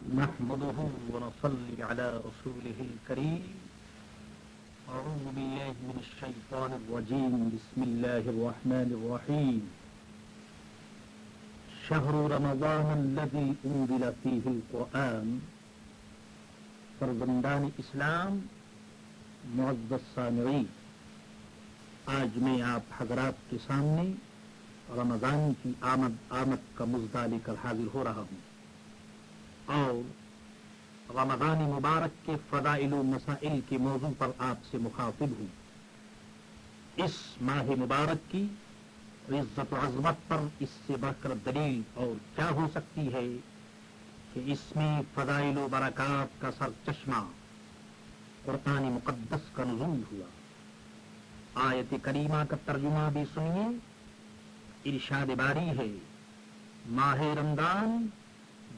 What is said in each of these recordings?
نحمده ونصلي على رسوله الكريم. أعوذ بالله من الشيطان الرجيم. بسم الله الرحمن الرحيم. شهر رمضان الذي أنزل فيه القرآن. فرزندان اسلام، معزز سامعین، آج میں آپ حضرات کے سامنے رمضان کی آمد کا مژدہ لے کر حاضر ہو رہا ہوں اور رمضان مبارک کے فضائل و مسائل کے موضوع پر آپ سے مخاطب ہوں. اس ماہ مبارک کی عزت و عظمت پر اس سے بڑھ کر دلیل اور کیا ہو سکتی ہے کہ اس میں فضائل و برکات کا سرچشمہ قرآن مقدس کا نزول ہوا. آیت کریمہ کا ترجمہ بھی سنیے. ارشاد باری ہے: ماہ رمضان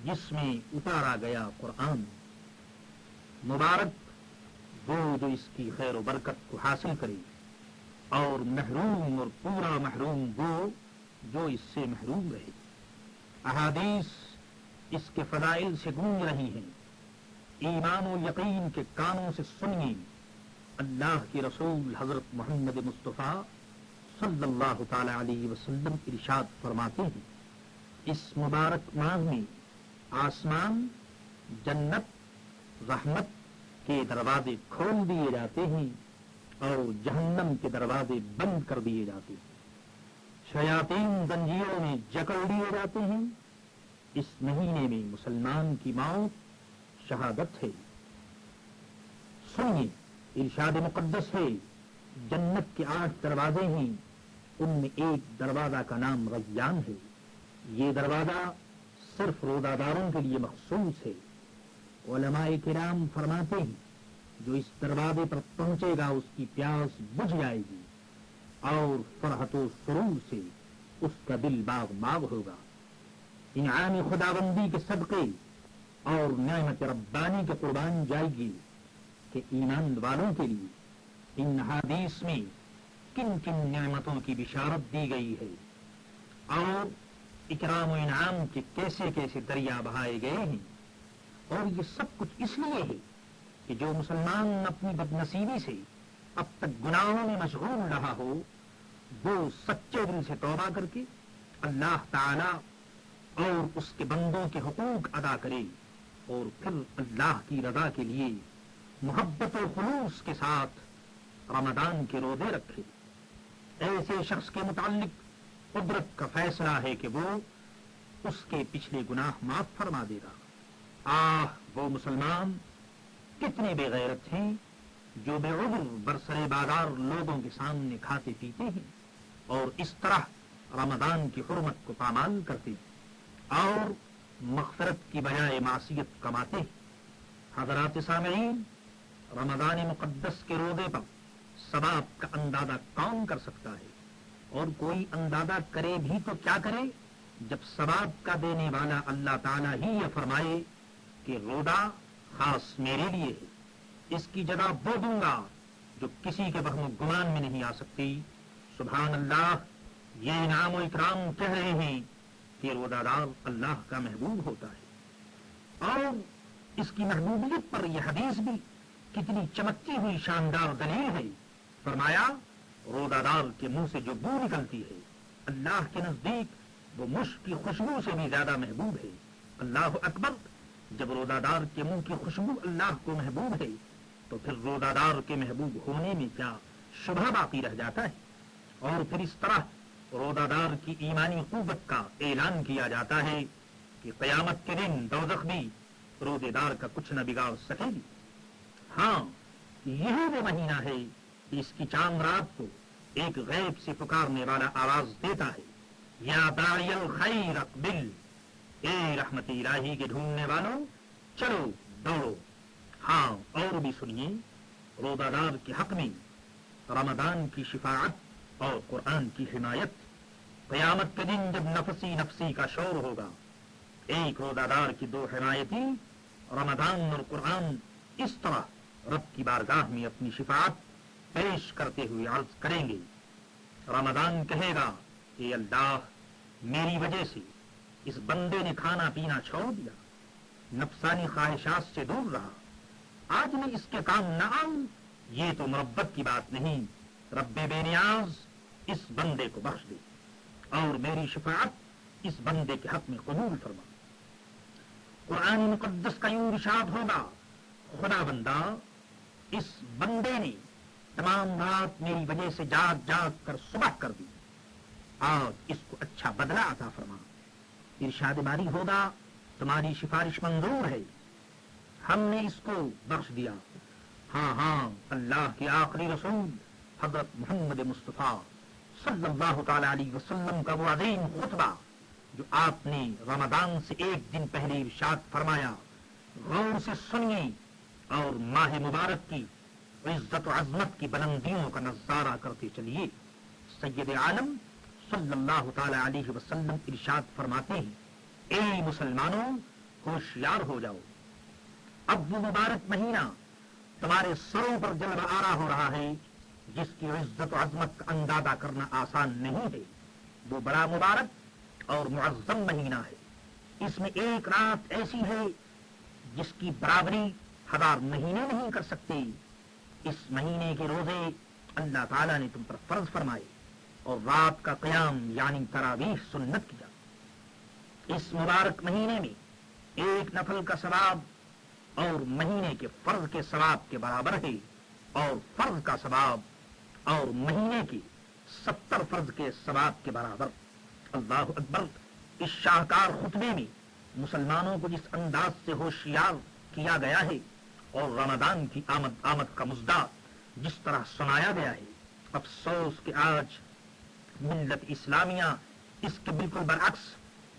جس میں اتارا گیا قرآن، مبارک وہ جو اس کی خیر و برکت کو حاصل کرے، اور محروم اور پورا محروم وہ جو اس سے محروم رہے. احادیث اس کے فضائل سے گونج رہی ہیں. ایمان و یقین کے کانوں سے سنیے. اللہ کے رسول حضرت محمد مصطفیٰ صلی اللہ تعالی علیہ وسلم ارشاد فرماتے ہیں: اس مبارک ماہ میں آسمان، جنت، رحمت کے دروازے کھول دیے جاتے ہیں اور جہنم کے دروازے بند کر دیے جاتے ہیں. شیاطین زنجیروں میں جکڑ دیے جاتے ہیں. اس مہینے میں مسلمان کی موت شہادت ہے. سنیے، ارشاد مقدس ہے: جنت کے 8 دروازے ہیں، ان میں ایک دروازہ کا نام ریان ہے. یہ دروازہ صرف روزہ داروں کے لیے مخصوص ہے. علماء کرام فرماتے ہیں جو اس دروازے پر پہنچے گا اس کی پیاس بجھ جائے گی اور فرحت و سرور سے اس کا دل باغ باغ ہوگا. انعام خداوندی کے صدقے اور نعمت ربانی کے قربان جائے گی کہ ایمان والوں کے لیے ان حدیث میں کن کن نعمتوں کی بشارت دی گئی ہے اور اکرام و انعام کے کیسے کیسے دریا بہائے گئے ہیں. اور یہ سب کچھ اس لیے ہے کہ جو مسلمان اپنی بدنصیبی سے اب تک گناہوں میں مشغول رہا ہو، وہ سچے دل سے توبہ کر کے اللہ تعالی اور اس کے بندوں کے حقوق ادا کرے اور پھر اللہ کی رضا کے لیے محبت و خلوص کے ساتھ رمضان کے روزے رکھے. ایسے شخص کے متعلق قدرت کا فیصلہ ہے کہ وہ اس کے پچھلے گناہ معاف فرما دے گا. وہ مسلمان کتنے بے غیرت ہیں جو بے عذر برسر بازار لوگوں کے سامنے کھاتے پیتے ہیں اور اس طرح رمضان کی حرمت کو پامال کرتے ہیں اور مغفرت کی بجائے معصیت کماتے ہیں. حضرات سامعین، رمضان مقدس کے روزے پر ثواب کا اندازہ کون کر سکتا ہے؟ اور کوئی اندازہ کرے بھی تو کیا کرے جب ثواب کا دینے والا اللہ تعالیٰ ہی یہ فرمائے کہ روزہ خاص میرے لیے ہے، اس کی جزا وہ دوں گا جو کسی کے وہم و گمان میں نہیں آ سکتی. سبحان اللہ! یہ انعام و اکرام کہہ رہے ہیں کہ روزہ دار اللہ کا محبوب ہوتا ہے. اور اس کی محبوبیت پر یہ حدیث بھی کتنی چمکتی ہوئی شاندار دلیل ہے. فرمایا: روزہ دار کے منہ سے جو بو نکلتی ہے اللہ کے نزدیک وہ مشک کی خوشبو سے بھی زیادہ محبوب ہے. اللہ اکبر! جب روزہ دار کے منہ کی خوشبو اللہ کو محبوب ہے تو پھر روزہ دار کے محبوب ہونے میں کیا شبہ باقی رہ جاتا ہے؟ اور پھر اس طرح روزہ دار کی ایمانی قوت کا اعلان کیا جاتا ہے کہ قیامت کے دن دوزخ بھی روزے دار کا کچھ نہ بگاڑ سکے گی. ہاں، یہی وہ مہینہ ہے کہ اس کی چاند رات کو ایک غیب سے پکارنے والا آواز دیتا ہے: یا داعی الخیر اقبل، اے رحمت الہی کے ڈھونڈنے والوں چلو دوڑو. ہاں، اور بھی سنیے، روزہ دار کے حق میں رمضان کی شفاعت اور قرآن کی حمایت. قیامت کے دن جب نفسی نفسی کا شور ہوگا، ایک روزہ دار کی 2 حمایتی رمضان اور قرآن اس طرح رب کی بارگاہ میں اپنی شفاعت پیش کرتے ہوئے عرض کریں گے. رمضان کہے گا کہ اللہ، میری وجہ سے اس بندے نے کھانا پینا چھوڑ دیا، نفسانی خواہشات سے دور رہا، آج میں اس کے کام نہ آؤں، یہ تو مربت کی بات نہیں۔ رب بے نیاز اس بندے کو بخش دے اور میری شفاعت اس بندے کے حق میں قبول فرما۔ قرآن مقدس کا یوں ارشاد ہوگا، خدا بندہ اس بندے نے تمام رات میری وجہ سے جاگ جاگ کر صبح کر دی، آج اس کو اچھا بدلہ عطا فرما۔ ارشاد باری ہوگا، تمہاری سفارش منظور ہے، ہم نے اس کو بخش دیا۔ ہاں ہاں، اللہ کے آخری رسول حضرت محمد مصطفیٰ صلی اللہ تعالی علیہ وسلم کا وہ عظیم خطبہ جو آپ نے رمضان سے ایک دن پہلے ارشاد فرمایا، غور سے سنیے اور ماہ مبارک کی عزت و عظمت کی بلندیوں کا نظارہ کرتے چلیے۔ سید عالم صلی اللہ تعالی علیہ وسلم ارشاد فرماتے ہیں، اے مسلمانوں ہوشیار ہو جاؤ، اب وہ مبارک مہینہ تمہارے سروں پر جلوہ آرا ہو رہا ہے جس کی عزت و عظمت کا اندازہ کرنا آسان نہیں ہے۔ وہ بڑا مبارک اور معظم مہینہ ہے، اس میں ایک رات ایسی ہے جس کی برابری 1000 مہینے نہیں کر سکتے۔ اس مہینے کے روزے اللہ تعالیٰ نے تم پر فرض فرمائے اور رات کا قیام یعنی تراویح سنت کیا۔ اس مبارک مہینے میں ایک نفل کا ثواب اور مہینے کے فرض کے ثواب کے برابر ہے، اور فرض کا ثواب اور مہینے کے 70 فرض کے ثواب کے برابر۔ اللہ اکبر۔ اس شاہکار خطبے میں مسلمانوں کو جس انداز سے ہوشیار کیا گیا ہے اور رمضان کی آمد کا مژدہ جس طرح سنایا گیا ہے، افسوس کہ آج ملت اسلامیہ اس کے بالکل برعکس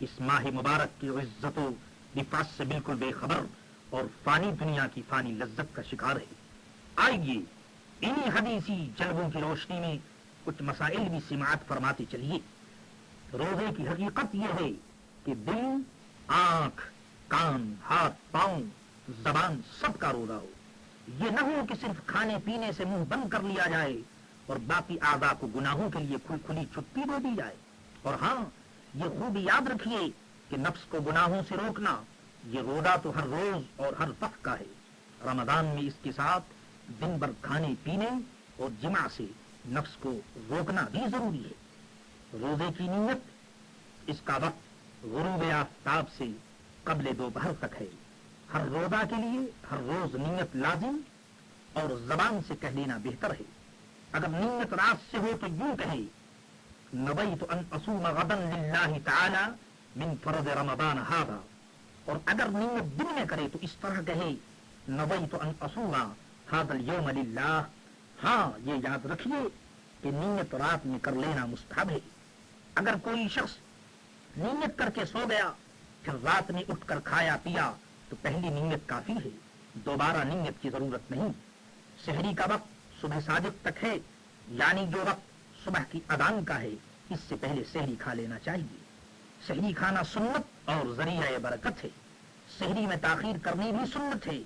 اس ماہ مبارک کی عزت و رفعت سے بالکل بے خبر اور فانی دنیا کی فانی لذت کا شکار ہے۔ آئیے انہی حدیثی جلووں کی روشنی میں کچھ مسائل بھی سماعت فرماتے چلیے۔ روزے کی حقیقت یہ ہے کہ دل، آنکھ، کان، ہاتھ، پاؤں، زبان سب کا روزہ ہو۔ یہ نہ ہو کہ صرف کھانے پینے سے منہ بند کر لیا جائے اور باقی اعضاء کو گناہوں کے لیے کھلی چھٹی دے دی جائے۔ اور ہاں، یہ خوب یاد رکھیے کہ نفس کو گناہوں سے روکنا یہ روزہ تو ہر روز اور ہر وقت کا ہے، رمضان میں اس کے ساتھ دن بھر کھانے پینے اور جماع سے نفس کو روکنا بھی ضروری ہے۔ روزے کی نیت، اس کا وقت غروب آفتاب سے قبل دوپہر تک ہے۔ ہر روزہ کے لیے ہر روز نیت لازم اور زبان سے کہہ لینا بہتر ہے۔ اگر نیت رات سے ہو تو یوں کہے، نویت ان اصوم غدا للہ تعالی من فرض رمضان ھذا، اور اگر نیت دن میں کرے تو اس طرح کہے، نویت ان اصوم ھذا اليوم للہ۔ ہاں، یہ یاد رکھیے کہ نیت رات میں کر لینا مستحب ہے۔ اگر کوئی شخص نیت کر کے سو گیا پھر رات میں اٹھ کر کھایا پیا تو پہلی نیت کافی ہے، دوبارہ نیت کی ضرورت نہیں۔ سحری کا وقت صبح صادق تک ہے، یعنی جو وقت صبح کی اذان کا ہے اس سے پہلے سحری کھا لینا چاہیے۔ سحری کھانا سنت اور ذریعہ برکت ہے۔ سحری میں تاخیر کرنی بھی سنت ہے،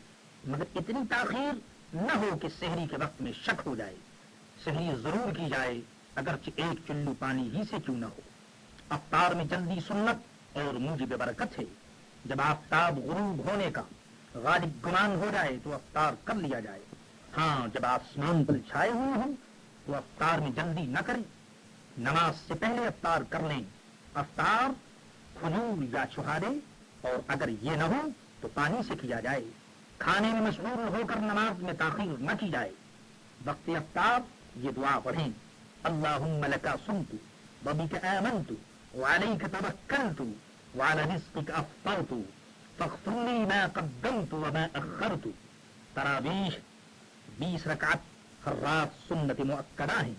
مگر اتنی تاخیر نہ ہو کہ سحری کے وقت میں شک ہو جائے۔ سحری ضرور کی جائے، اگرچہ ایک چلو پانی ہی سے کیوں نہ ہو۔ افطار میں جلدی سنت اور موجب برکت ہے۔ جب آفتاب غروب ہونے کا غالب گمان ہو جائے تو افطار کر لیا جائے۔ ہاں، جب آسمان پر چھائے ہوئے ہوں تو افطار میں جلدی نہ کریں، نماز سے پہلے افطار کر لیں۔ افطار کھجور یا چھہارے، اور اگر یہ نہ ہو تو پانی سے کیا جائے۔ کھانے میں مشغول ہو کر نماز میں تاخیر نہ کی جائے۔ وقت افطار یہ دعا پڑھیں، اللہم لک صمت وبک آمنت وعلیک توکلت وعلی رزقک افطرت فاغفر لی ما قدمت وما اخرت۔ تراویح 20 رکعت ہر رات سنت مؤکدہ ہیں،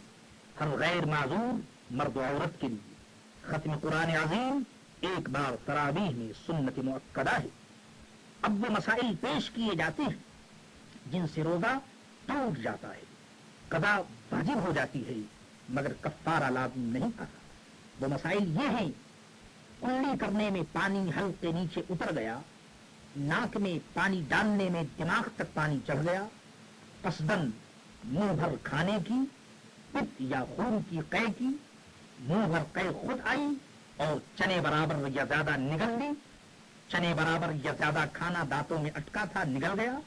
ہر غیر معذور مرد و عورت کے لیے۔ ختم قرآن عظیم ایک بار تراویح میں سنت مؤکدہ ہے۔ اب وہ مسائل پیش کیے جاتے ہیں جن سے روزہ ٹوٹ جاتا ہے، قضا واجب ہو جاتی ہے مگر کفارہ لازم نہیں آتا۔ وہ مسائل یہ ہیں، کلی کرنے میں پانی حلق کے نیچے اتر گیا، ناک میں پانی ڈالنے میں دماغ تک پانی چڑھ گیا، قصدن منہ بھر کھانے کی، پت یا خون کی قے کی، منہ بھر قے خود آئی اور چنے برابر یا زیادہ نگل لی، چنے برابر یا زیادہ کھانا دانتوں میں اٹکا تھا، نگل گیا،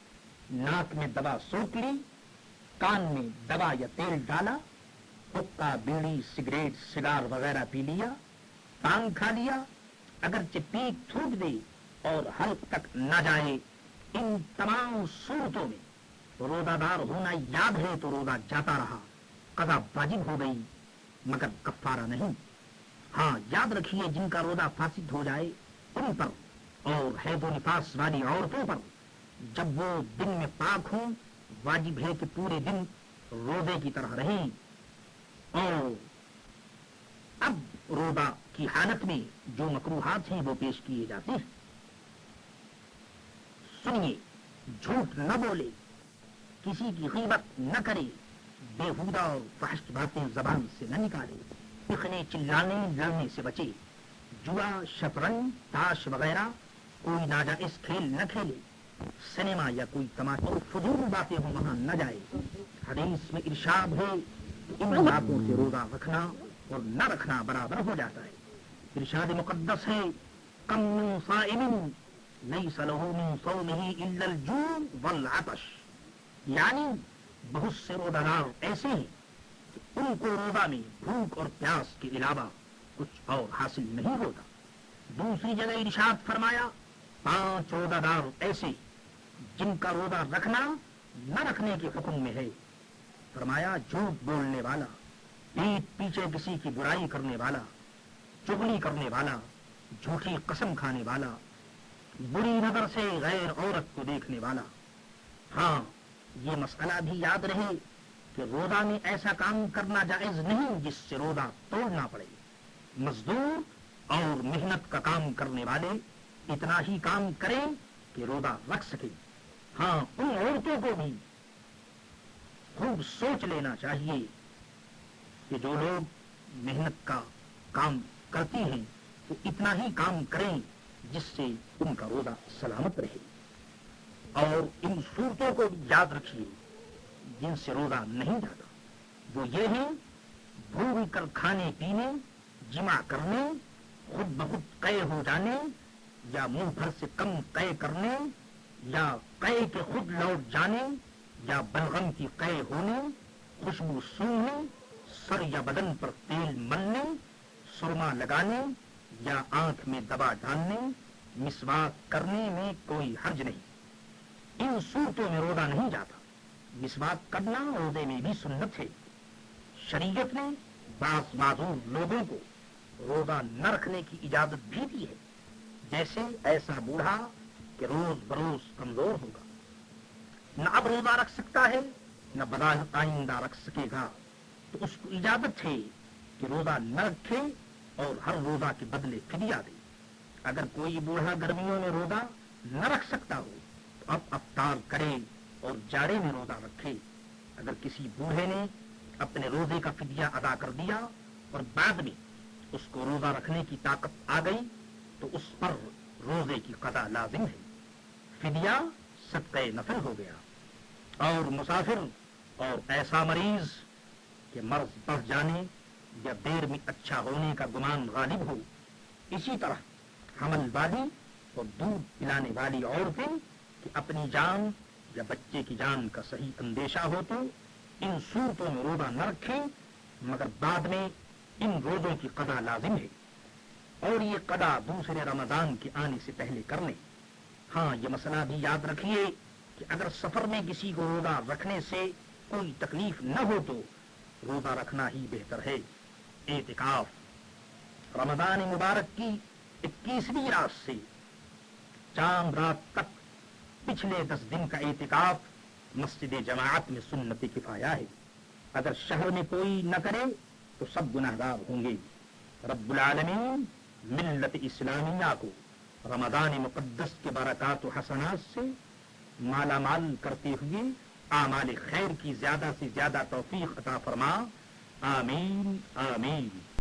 ناک میں دوا سونک لی، کان میں دوا یا تیل ڈالا، حقہ، بیڑی، سگریٹ، سگار وغیرہ پی لیا، پان کھا لیا، اگرچہ پیک تھوک دے اور حلق تک نہ جائے، ان تمام صورتوں میں روزہ دار ہونا یاد ہے تو روزہ جاتا رہا، قضا واجب ہو گئی مگر کفارہ نہیں۔ ہاں یاد رکھیے، جن کا روزہ فاسد ہو جائے ان پر اور حیض و نفاس والی عورتوں پر جب وہ دن میں پاک ہوں واجب ہے کہ پورے دن روزے کی طرح رہیں، اور اب روزہ کی حالت میں جو مکروہات ہیں وہ پیش کیے جاتے ہیں۔ سنیے، جھوٹ نہ بولے، کسی کی غیبت نہ کرے، بےہودہ اور فحش باتیں زبان سے نہ نکالے، چیخنے چلانے لڑنے سے بچے، جوا، شطرنج، تاش وغیرہ کوئی ناجائز کھیل نہ کھیلے، سنیما یا کوئی تماشا اور فضول باتیں ہوں وہاں نہ جائے۔ حدیث میں ارشاد ہے کہ ان باتوں سے روزہ رکھنا اور نہ رکھنا برابر ہو جاتا ہے۔ ارشاد مقدس ہے، کم من صائم لیس لہ من صومہ الا الجوع والعطش، یعنی بہت سے روزہ دار ایسے ہیں کہ ان کو روزہ میں بھوک اور پیاس کے علاوہ کچھ اور حاصل نہیں ہوتا۔ دوسری جگہ ارشاد فرمایا، 5 روزہ دار ایسے جن کا روزہ رکھنا نہ رکھنے کے حکم میں ہے۔ فرمایا، جھوٹ بولنے والا، پیٹ پیچھے کسی کی برائی کرنے والا، چغلی کرنے والا، جھوٹی قسم کھانے والا، بری نظر سے غیر عورت کو دیکھنے والا۔ ہاں یہ مسئلہ بھی یاد رہے کہ روزہ میں ایسا کام کرنا جائز نہیں جس سے روزہ توڑنا پڑے۔ مزدور اور محنت کا کام کرنے والے اتنا ہی کام کریں کہ روزہ رکھ سکیں۔ ہاں ان عورتوں کو بھی خوب سوچ لینا چاہیے کہ جو لوگ محنت کا کام کرتی ہیں وہ اتنا ہی کام کریں جس سے ان کا روزہ سلامت رہے۔ اور ان صورتوں کو بھی یاد رکھیے جن سے روزہ نہیں جاتا، وہ یہ ہیں: بھول کر کھانے پینے، جمع کرنے، خود بخود قے ہو جانے، یا منہ بھر سے کم قے کرنے، یا قے کے خود لوٹ جانے، یا بلغم کی قے ہونے، خوشبو سونگنے، سر یا بدن پر تیل ملنے، سرما لگانے، یا آنکھ میں دوا ڈالنے، مسواک کرنے میں کوئی حرج نہیں۔ ان صورتوں میں روزہ نہیں جاتا۔ مسواک کرنا روزے میں بھی سنت ہے۔ شریعت نے بعض معذور لوگوں کو روزہ نہ رکھنے کی اجازت بھی دی ہے، جیسے ایسا بوڑھا کہ روز بروز کمزور ہوگا، نہ اب روزہ رکھ سکتا ہے نہ بظاہر آئندہ رکھ سکے گا، تو اس کو اجازت ہے کہ روزہ نہ رکھے اور ہر روزہ کے بدلے فدیہ دے۔ اگر کوئی بوڑھا گرمیوں میں روزہ نہ رکھ سکتا ہو تو اب افطار کرے اور جاڑے میں روزہ رکھے۔ اگر کسی بوڑھے نے اپنے روزے کا فدیہ ادا کر دیا اور بعد میں اس کو روزہ رکھنے کی طاقت آ گئی تو اس پر روزے کی قضا لازم ہے، فدیہ صدقہ نفل ہو گیا۔ اور مسافر اور ایسا مریض کہ مرض بڑھ جانے یا دیر میں اچھا ہونے کا گمان غالب ہو، اسی طرح حمل والی اور دودھ پلانے والی عورتیں کہ اپنی جان یا بچے کی جان کا صحیح اندیشہ ہو تو ان صورتوں میں روزہ نہ رکھیں، مگر بعد میں ان روزوں کی قضا لازم ہے، اور یہ قضا دوسرے رمضان کے آنے سے پہلے کر لیں۔ ہاں یہ مسئلہ بھی یاد رکھیے کہ اگر سفر میں کسی کو روزہ رکھنے سے کوئی تکلیف نہ ہو تو روزہ رکھنا ہی بہتر ہے۔ اعتکاف رمضان مبارک کی 21ویں رات سے چاند رات تک پچھلے 10 دن کا اعتکاف مسجد جماعت میں سنت کفایہ ہے۔ اگر شہر میں کوئی نہ کرے تو سب گناہگار ہوں گے۔ رب العالمین ملت اسلامیہ کو رمضان مقدس کے برکات و حسنات سے مالا مال کرتے ہوئے اعمال خیر کی زیادہ سے زیادہ توفیق عطا فرما، آمین آمین۔